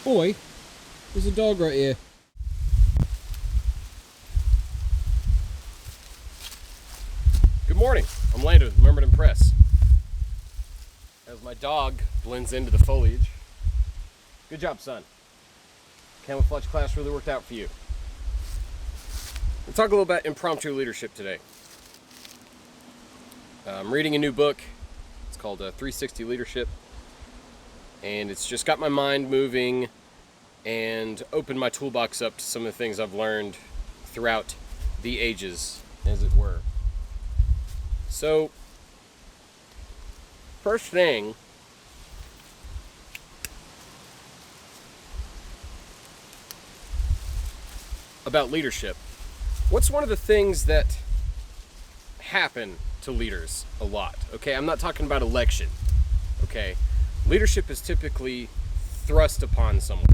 Boy, there's a dog right here. Good morning. I'm Landon with Murmured Press. As my dog blends into the foliage. Good job, son. Camouflage class really worked out for you. We'll talk a little about impromptu leadership today. I'm reading a new book. It's called 360 Leadership. And it's just got my mind moving and opened my toolbox up to some of the things I've learned throughout the ages, as it were. So, first thing, about leadership. What's one of the things that happen to leaders a lot? Okay, I'm not talking about election. Okay, leadership is typically thrust upon someone.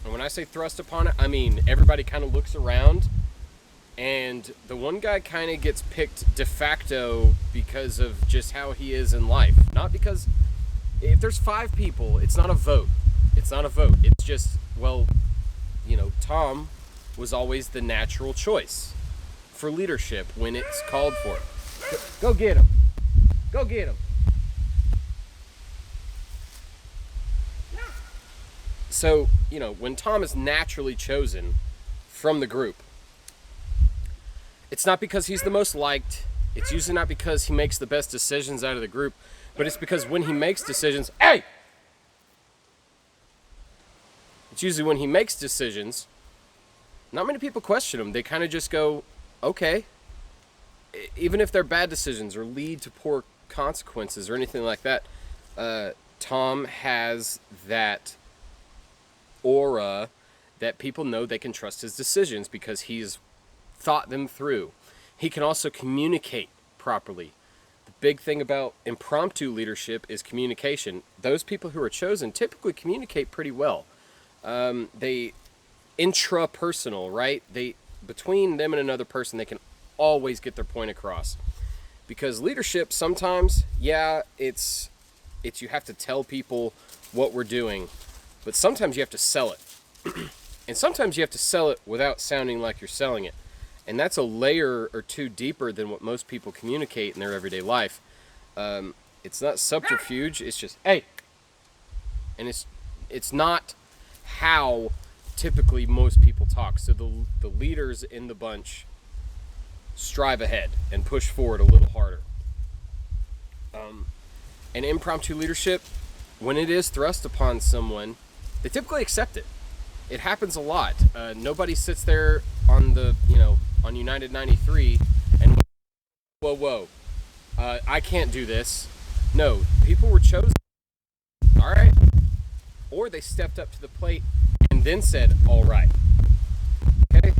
And when I say thrust upon it, I mean everybody kind of looks around and the one guy kind of gets picked de facto because of just how he is in life. Not because, if there's 5 people, it's not a vote. It's not a vote. It's just, well, Tom was always the natural choice for leadership when it's called for. Go get him. Go get him. So, when Tom is naturally chosen from the group, it's not because he's the most liked. It's usually not because he makes the best decisions out of the group, but it's because when he makes decisions, it's usually when he makes decisions, not many people question him. They kind of just go, okay. Even if they're bad decisions or lead to poor consequences or anything like that, Tom has that aura that people know they can trust his decisions because he's thought them through. He can also communicate properly. The big thing about impromptu leadership is communication. Those people who are chosen typically communicate pretty well. They intrapersonal, right? Between them and another person, they can always get their point across. Because leadership sometimes, it's you have to tell people what we're doing, but sometimes you have to sell it. And sometimes you have to sell it without sounding like you're selling it. And that's a layer or two deeper than what most people communicate in their everyday life. It's not subterfuge, it's just, hey. And it's not how typically most people talk. So the leaders in the bunch strive ahead and push forward a little harder. And impromptu leadership, when it is thrust upon someone, they typically accept it. It happens a lot. Nobody sits there on on United 93 and whoa, I can't do this. No, people were chosen. All right. Or they stepped up to the plate and then said, all right. Okay?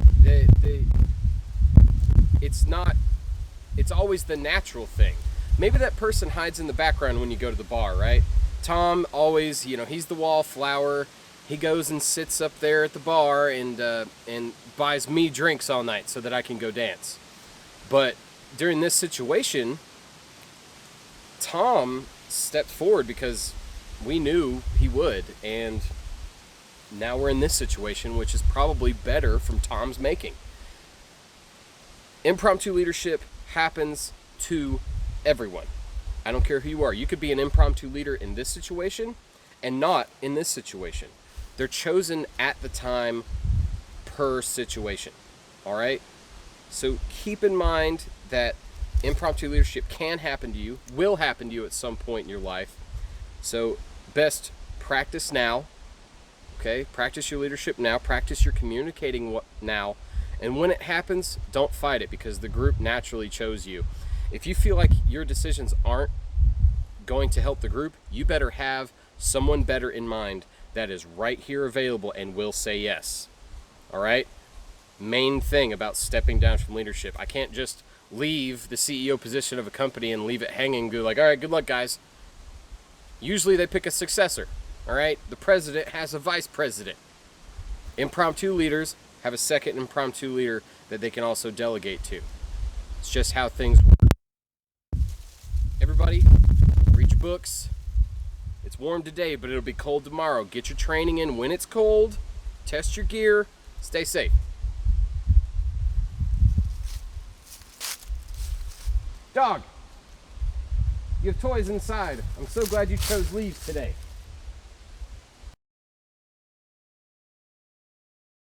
It's always the natural thing. Maybe that person hides in the background when you go to the bar, right? Tom always, he's the wallflower. He goes and sits up there at the bar and buys me drinks all night so that I can go dance. But during this situation, Tom stepped forward because we knew he would, and now we're in this situation, which is probably better from Tom's making. Impromptu leadership happens to everyone. I don't care who you are. You could be an impromptu leader in this situation and not in this situation. They're chosen at the time per situation. All right? So keep in mind that impromptu leadership can happen to you, will happen to you at some point in your life. So best practice now. Okay? Practice your leadership now. Practice your communicating now. And when it happens, don't fight it because the group naturally chose you. If you feel like your decisions aren't going to help the group, you better have someone better in mind that is right here available and will say yes. All right? Main thing about stepping down from leadership. I can't just leave the CEO position of a company and leave it hanging and go like, all right, good luck, guys. Usually they pick a successor. All right? The president has a vice president. Impromptu leaders have a second impromptu leader that they can also delegate to. It's just how things work. Everybody, read your books. It's warm today, but it'll be cold tomorrow. Get your training in when it's cold. Test your gear. Stay safe. Dog, you have toys inside. I'm so glad you chose leaves today.